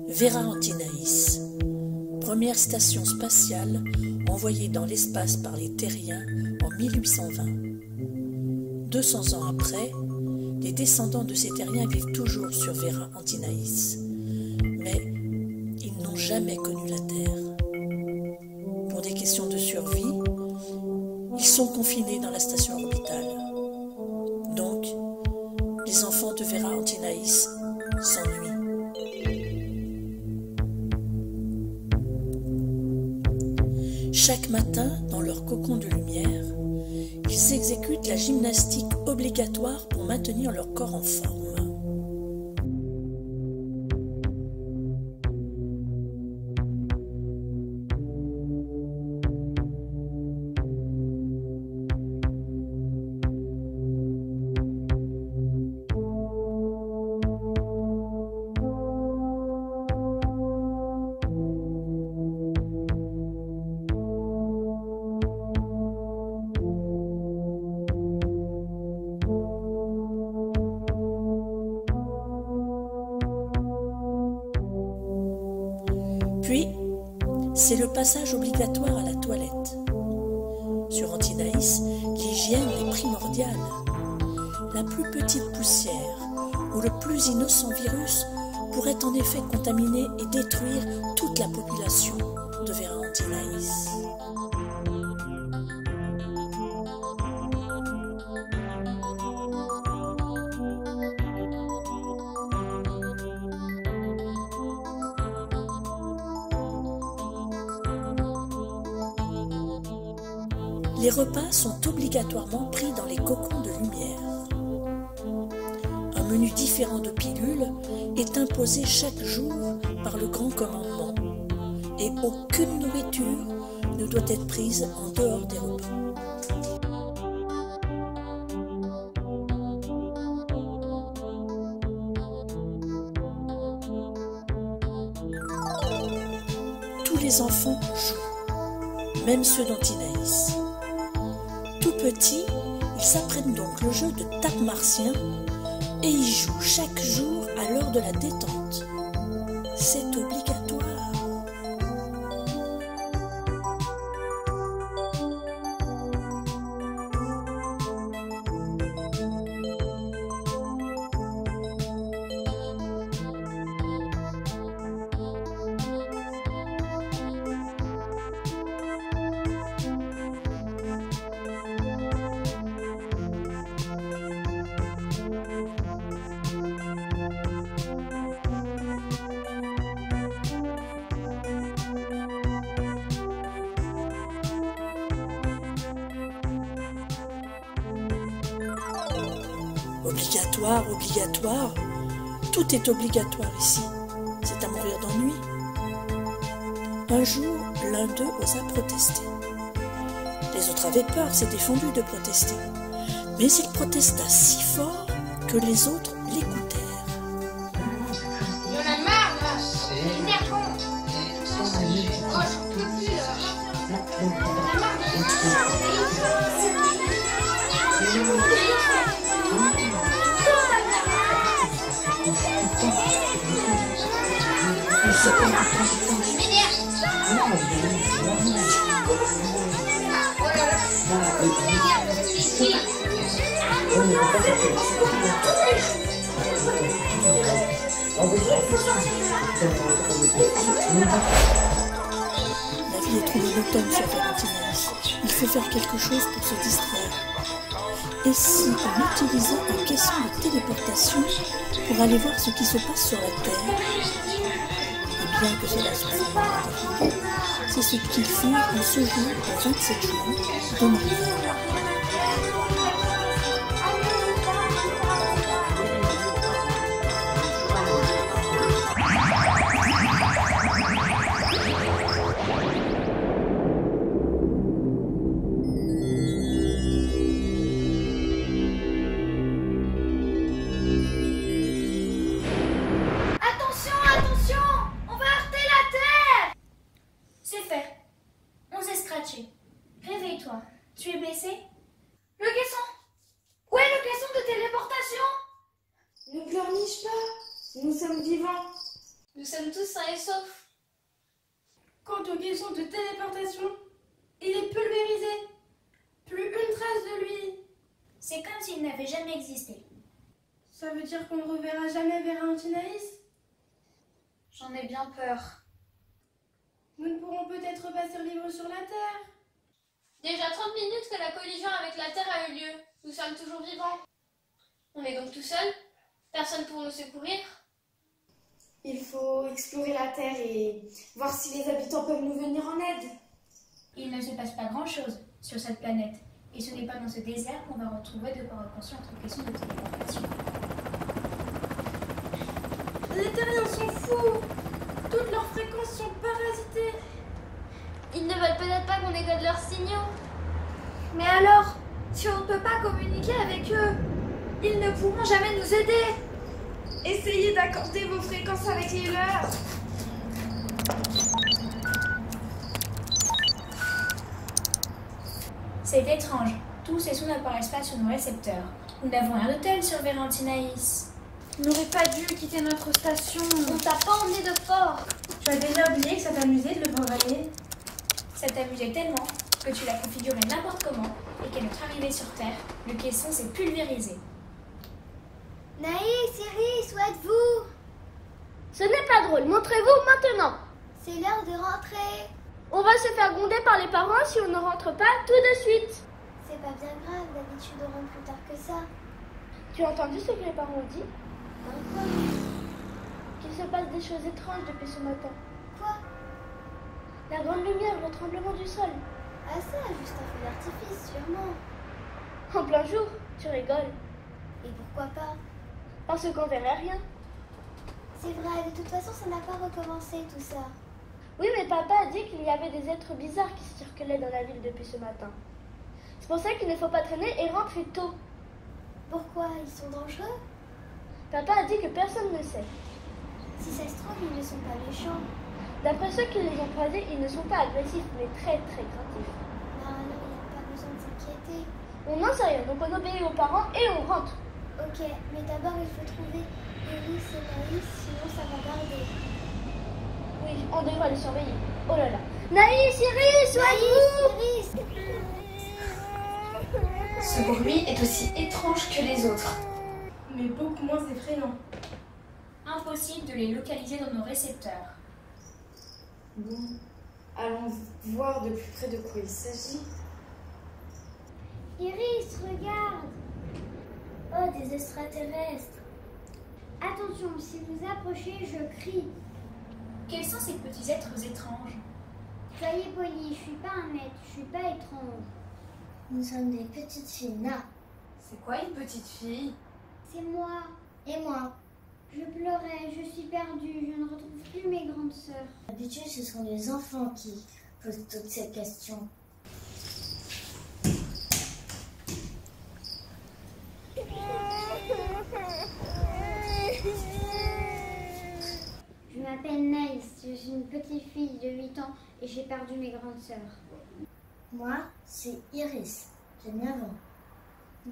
Vera Antinaïs, première station spatiale envoyée dans l'espace par les Terriens en 1820. 200 ans après, les descendants de ces Terriens vivent toujours sur Vera Antinaïs, mais ils n'ont jamais connu la Terre. Pour des questions de survie, ils sont confinés dans la station orbitale. Donc, les enfants de Vera Antinaïs s'ennuient. Chaque matin, dans leur cocon de lumière, ils exécutent la gymnastique obligatoire pour maintenir leur corps en forme. Puis, c'est le passage obligatoire à la toilette. Sur Antinaïs, l'hygiène est primordiale. La plus petite poussière ou le plus innocent virus pourrait en effet contaminer et détruire toute la population de Vera Antinaïs. Les repas sont obligatoirement pris dans les cocons de lumière. Un menu différent de pilules est imposé chaque jour par le grand commandement et aucune nourriture ne doit être prise en dehors des repas. Tous les enfants jouent, même ceux d'Antinaïs. Tout petits, ils s'apprennent donc le jeu de tape martien et y jouent chaque jour à l'heure de la détente. C'est obligatoire. Obligatoire, obligatoire, tout est obligatoire ici, c'est à mourir d'ennui. Un jour, l'un d'eux osa protester. Les autres avaient peur, s'étaient défendus de protester, mais il protesta si fort que les autres l'écoutèrent. Il y en a marre là, c'est énervant. Oh, j'en peux plus là. Il y en a marre La vie est trop monotone sur Vera Antinaïs. Il faut faire quelque chose pour se distraire. Et si on utilisait un caisson de téléportation pour aller voir ce qui se passe sur la Terre? Et bien que cela soit fort, c'est ce qu'ils firent en ce jour, le 27 juin 2020. sommes tous sains et saufs. Quant aux questions de téléportation, il est pulvérisé. Plus une trace de lui. C'est comme s'il n'avait jamais existé. Ça veut dire qu'on ne reverra jamais Verantinaïs? J'en ai bien peur. Nous ne pourrons peut-être pas survivre sur la Terre. Déjà 30 minutes que la collision avec la Terre a eu lieu. Nous sommes toujours vivants. On est donc tout seuls? Personne pour nous secourir? Il faut explorer la Terre et voir si les habitants peuvent nous venir en aide. Il ne se passe pas grand-chose sur cette planète. Et ce n'est pas dans ce désert qu'on va retrouver de quoi reconstruire notre question de téléportation. Les terriens sont fous. Toutes leurs fréquences sont parasitées. Ils ne veulent peut-être pas qu'on écode leurs signaux. Mais alors, si on ne peut pas communiquer avec eux, ils ne pourront jamais nous aider. Essayez d'accorder vos fréquences avec les leurs. C'est étrange. Tous ces sons n'apparaissent pas sur nos récepteurs. Nous n'avons rien de tel sur Verantinaïs. On n'aurait pas dû quitter notre station. On t'a pas emmené de fort. Tu as déjà oublié que ça t'amusait de le programmer? Ça t'amusait tellement que tu l'as configuré n'importe comment et qu'à notre arrivée sur Terre, le caisson s'est pulvérisé. Naïs, Iris, où êtes-vous? Ce n'est pas drôle. Montrez-vous maintenant. C'est l'heure de rentrer. On va se faire gronder par les parents si on ne rentre pas tout de suite. C'est pas bien grave, d'habitude on rentre plus tard que ça. Tu as entendu ce que les parents ont dit? Quoi? Qu'il se passe des choses étranges depuis ce matin. Quoi? La grande lumière, le tremblement du sol. Ah ça, juste un feu d'artifice, sûrement. En plein jour, tu rigoles. Et pourquoi pas? Parce qu'on verrait rien. C'est vrai, de toute façon ça n'a pas recommencé tout ça. Oui, mais papa a dit qu'il y avait des êtres bizarres qui circulaient dans la ville depuis ce matin. C'est pour ça qu'il ne faut pas traîner et rentrer tôt. Pourquoi? Ils sont dangereux? Papa a dit que personne ne sait. Si ça se trouve, ils ne sont pas méchants. D'après ceux qui les ont croisés, ils ne sont pas agressifs, mais très très craintifs. Non, non, il n'y a pas besoin de s'inquiéter. On n'en sait rien, donc on obéit aux parents et on rentre. Ok, mais d'abord il faut trouver Iris et Naïs, sinon ça va garder. Oui, on devrait les surveiller. Oh là là. Naïs, Iris, Naïs, Iris! Ce bruit est aussi étrange que les autres. Mais beaucoup moins effrayant. Impossible de les localiser dans nos récepteurs. Bon, allons voir de plus près de quoi il s'agit. Iris, regarde! Oh, des extraterrestres! Attention, si vous approchez, je crie. Quels sont ces petits êtres étranges? Soyez polis, je suis pas un maître, je suis pas étrange. Nous sommes des petites filles, là. C'est quoi une petite fille? C'est moi. Et moi. Je pleurais, je suis perdue, je ne retrouve plus mes grandes sœurs. D'habitude, ce sont les enfants qui posent toutes ces questions. Je m'appelle Naïs, je suis une petite fille de 8 ans et j'ai perdu mes grandes sœurs. Moi, c'est Iris, j'ai 9 ans.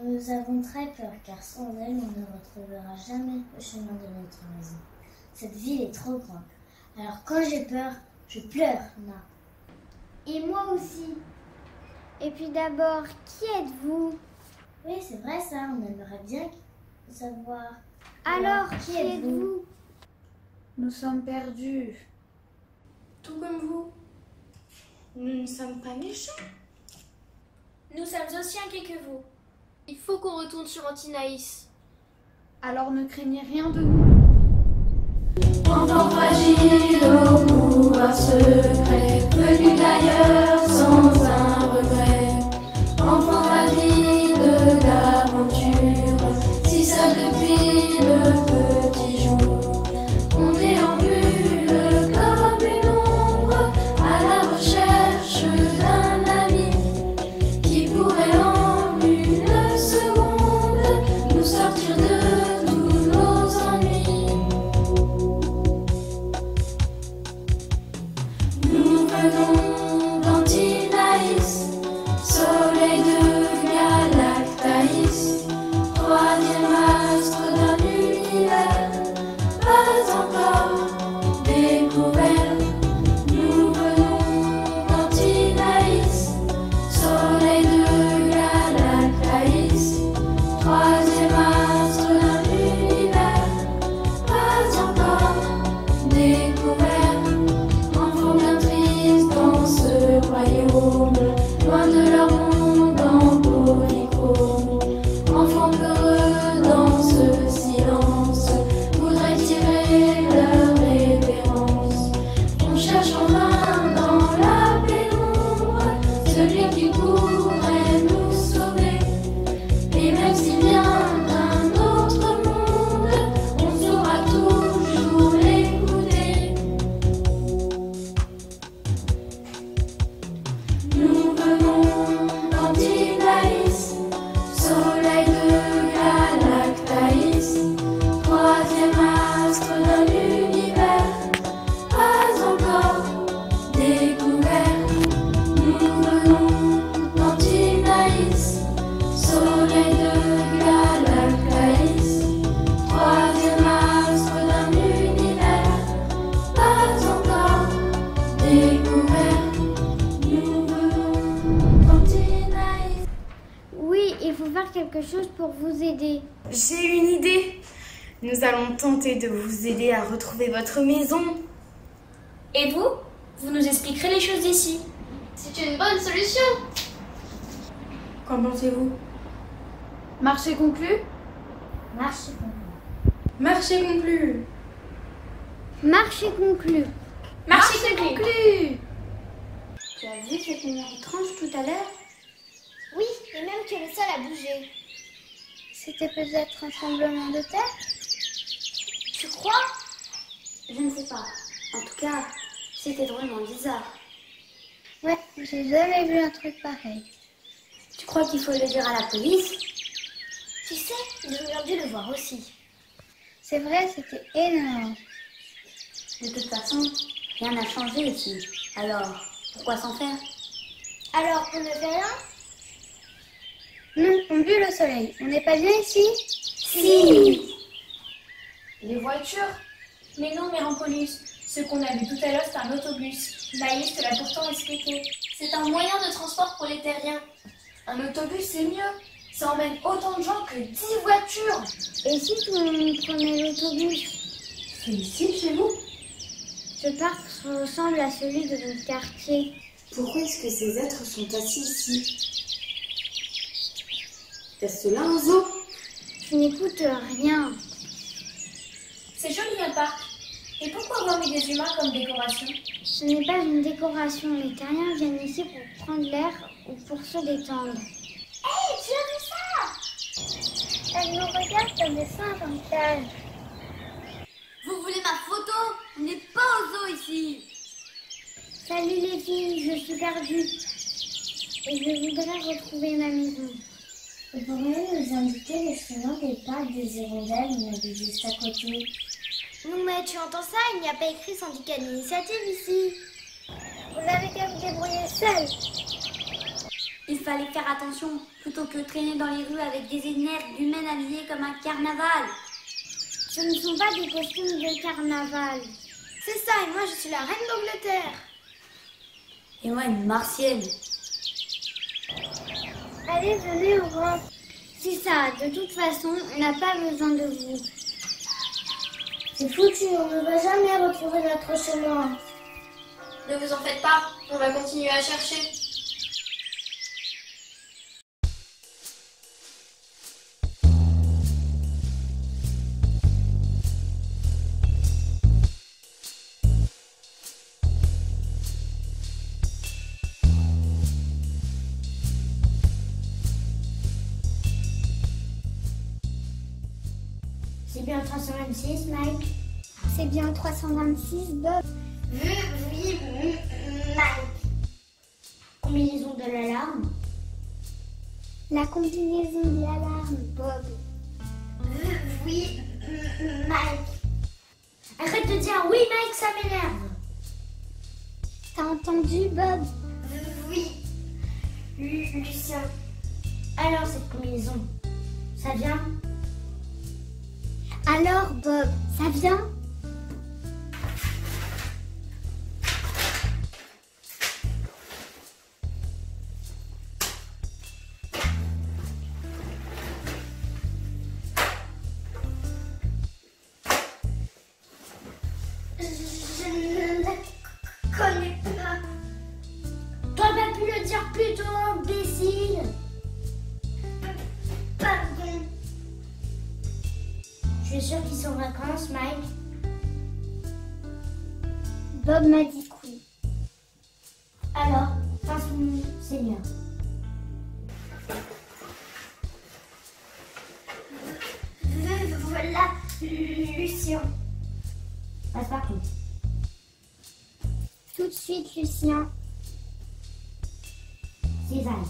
Nous avons très peur car sans elle, on ne retrouvera jamais le chemin de notre maison. Cette ville est trop grande. Alors quand j'ai peur, je pleure, Na. Et moi aussi. Et puis d'abord, qui êtes-vous? Oui, c'est vrai ça, on aimerait bien savoir. Alors, qui êtes-vous? Nous sommes perdus. Tout comme vous. Nous ne sommes pas méchants. Nous sommes aussi inquiets que vous. Il faut qu'on retourne sur Antinaïs. Alors ne craignez rien de nous. Enfant fragile au pouvoir secret, venu d'ailleurs sans un regret. Enfant avide d'aventure, si seul depuis le petit jour. On déambule comme une ombre à la recherche d'un ami qui pourrait en une seconde nous sortir de tous nos ennuis. Nous venons d'Antinaïs. troisième astre d'un univers pas encore découvert. Enfants bien tristes dans ce royaume, loin de leur monde en polychrome. Enfants peureux dans ce silence, voudraient tirer leur révérence. On cherche en vain dans la pénombre celui qui pourrait nous sauver. Et même s'il vient d'un autre monde, on saura toujours l'écouter. Nous venons d'Antinaïs, soleil de Galactaïs, troisième astre d'un univers pas encore découvert. Nous venons d'Antinaïs, soleil de Galactaïs, troisième astre d'un univers pas encore découvert. Nous venons d'Antinaïs. Oui, il faut faire quelque chose pour vous aider. J'ai une idée. Nous allons tenter de vous aider à retrouver votre maison. Et vous? Vous nous expliquerez les choses d'ici. C'est une bonne solution. Qu'en pensez-vous? Marché conclu? Marché Marché conclu. Marché conclu. Marché conclu. Tu as vu cette lumière étrange tout à l'heure? Oui, et même que le sol a bougé. C'était peut-être un tremblement de terre? Tu crois? Je ne sais pas. En tout cas, c'était drôlement bizarre. Ouais, j'ai jamais vu un truc pareil. Tu crois qu'il faut le dire à la police? Tu sais, ils ont dû le voir aussi. C'est vrai, c'était énorme. De toute façon, rien n'a changé ici. Alors, pourquoi s'en faire? Alors, on ne fait rien? Non, on vit le soleil. On n'est pas bien ici? Si. Les voitures? Mais non, Mère Ampolus. Ce qu'on a vu tout à l'heure, c'est un autobus. Maïs te l'a pourtant expliqué. C'est un moyen de transport pour les terriens. Un autobus, c'est mieux. Ça emmène autant de gens que 10 voitures. Et si tout le monde prenait l'autobus? C'est ici, chez vous? Ce parc ressemble à celui de notre quartier. Pourquoi est-ce que ces êtres sont assis ici? Est-ce là un zoo? Je n'écoute rien. C'est joli un parc. Et pourquoi avoir mis des humains comme décoration? Ce n'est pas une décoration. Les terriens viennent ici pour prendre l'air ou pour se détendre. Hé, tu as vu ça? Elle nous regarde comme des singes en cage. Vous voulez ma photo? On n'est pas au zoo ici. Salut les filles, je suis perdue. Et je voudrais retrouver ma maison. Vous pourriez nous indiquer le chemin des parcs des hirondelles? On habite juste à côté. Non mais tu entends ça? Il n'y a pas écrit syndicat d'initiative ici. Vous n'avez qu'à vous débrouiller seul. Il fallait faire attention, plutôt que traîner dans les rues avec des énerves humaines habillées comme un carnaval. Ce ne sont pas des costumes de carnaval. C'est ça, et moi je suis la reine d'Angleterre. Et moi, une martienne. Allez, venez, on rentre. C'est ça, de toute façon, on n'a pas besoin de vous. C'est foutu, on ne va jamais retrouver notre chemin. Ne vous en faites pas, on va continuer à chercher. C'est bien 326, Mike. C'est bien 326, Bob. Oui, Mike. Combinaison de l'alarme. La combinaison de l'alarme, Bob. Oui, Mike. Arrête de dire oui, Mike, ça m'énerve. T'as entendu, Bob? Oui. Lucien. Alors, cette combinaison, ça vient? Alors, Bob, ça vient? Tu es sûr qu'ils sont en vacances, Mike? Bob m'a dit que oui. Alors, faisons Seigneur. Voilà, Lucien. Passe partout. Tout de suite, Lucien. Cézanne.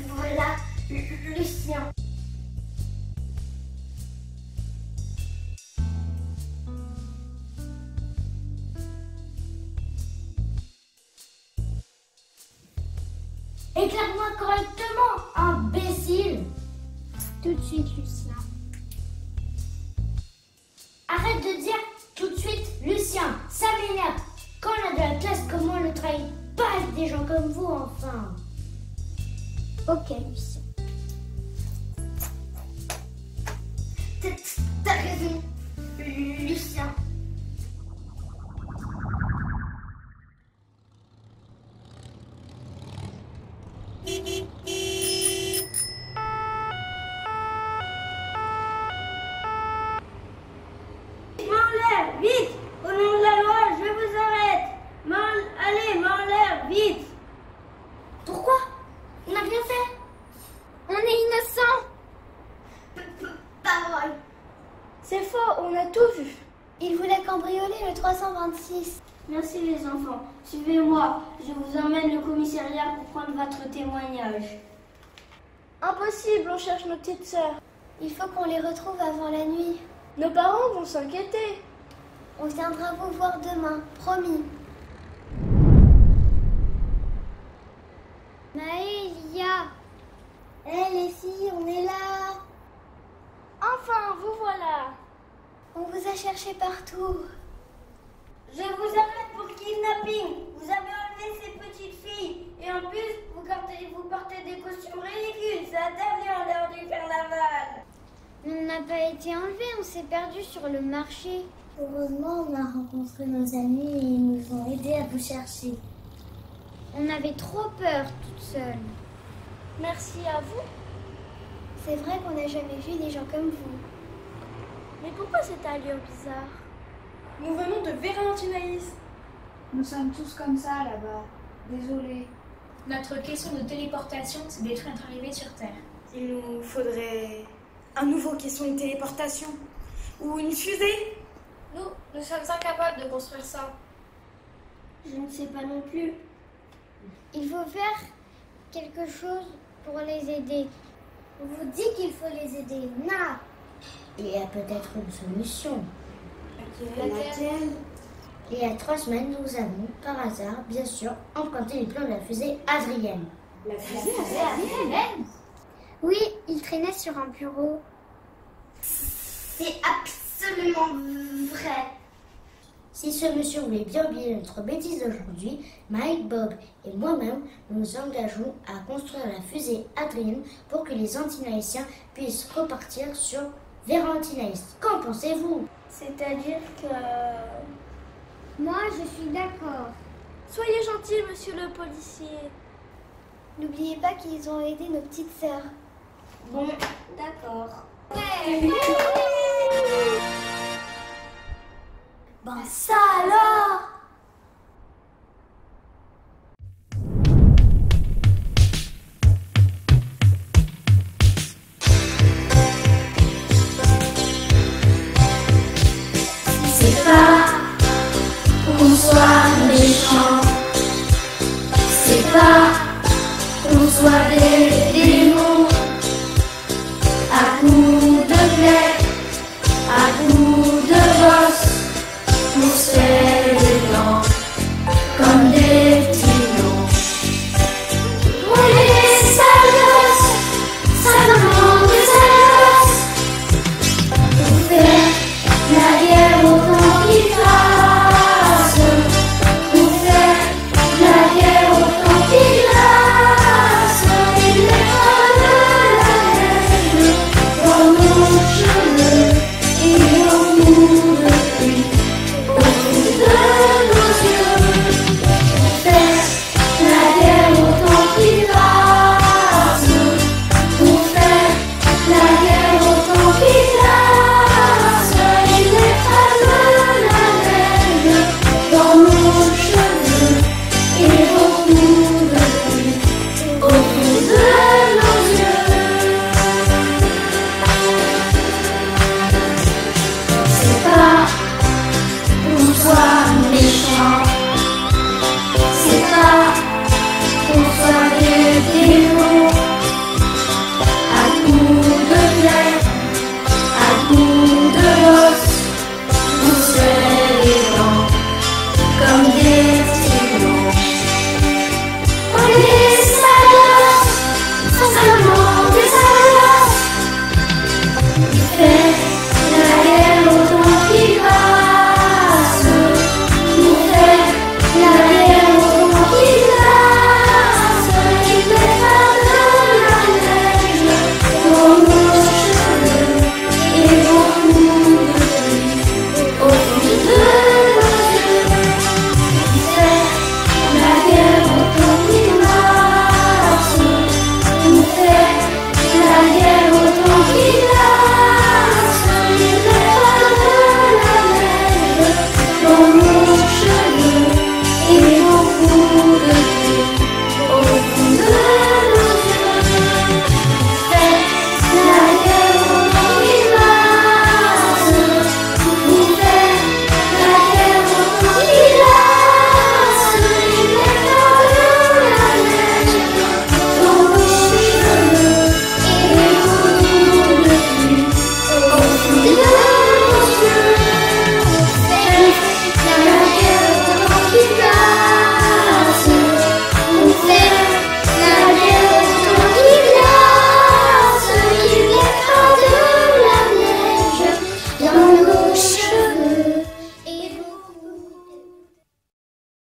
Voilà, Lucien. Éclaire-moi correctement, imbécile. Tout de suite, Lucien. Arrête de dire tout de suite, Lucien. Ça m'énerve. Quand on a de la classe, comment on ne travaille pas avec des gens comme vous, enfin? Ok, Lucien. T'as raison, Lucien. Main en l'air, vite! Au nom de la loi, je vous arrête! Allez, main en l'air, vite! Pourquoi? On n'a rien fait. On est innocents. Parole. C'est faux, on a tout vu. Il voulait cambrioler le 326. Merci les enfants. Suivez-moi. Je vous emmène au commissariat pour prendre votre témoignage. Impossible, on cherche nos petites sœurs. Il faut qu'on les retrouve avant la nuit. Nos parents vont s'inquiéter. On viendra vous voir demain, promis. Maëlia. Les filles, on est là. Enfin, vous voilà. On vous a cherché partout. Je vous arrête pour kidnapping. Vous avez enlevé ces petites filles. Et en plus, vous portez des costumes ridicules. C'est interdit en l'heure du carnaval. On n'a pas été enlevés, on s'est perdus sur le marché. Heureusement, on a rencontré nos amis et ils nous ont aidés à vous chercher. On avait trop peur toute seule. Merci à vous. C'est vrai qu'on n'a jamais vu des gens comme vous. Mais pourquoi cette allure bizarre? Nous venons de Vérantinaïs. Nous sommes tous comme ça là-bas. Désolée. Notre question de téléportation, c'est d'être notre arrivée sur Terre. Il nous faudrait un nouveau question de téléportation. Ou une fusée. Nous sommes incapables de construire ça. Je ne sais pas non plus. Il faut faire quelque chose pour les aider. On vous dit qu'il faut les aider. Non. Il y a peut-être une solution. Laquelle? Il y a 3 semaines, nous avons, par hasard, bien sûr, emprunté les plans de la fusée Adrienne. La fusée Adrienne? Oui, il traînait sur un bureau. C'est absolument vrai. Si ce monsieur voulait bien oublier notre bêtise d'aujourd'hui, Mike, Bob et moi-même nous engageons à construire la fusée Adrienne pour que les antinaïsiens puissent repartir sur Vérantinaïs. Qu'en pensez-vous? C'est-à-dire que... Moi, je suis d'accord. Soyez gentil, monsieur le policier. N'oubliez pas qu'ils ont aidé nos petites sœurs. Bon, d'accord. Ben ça alors!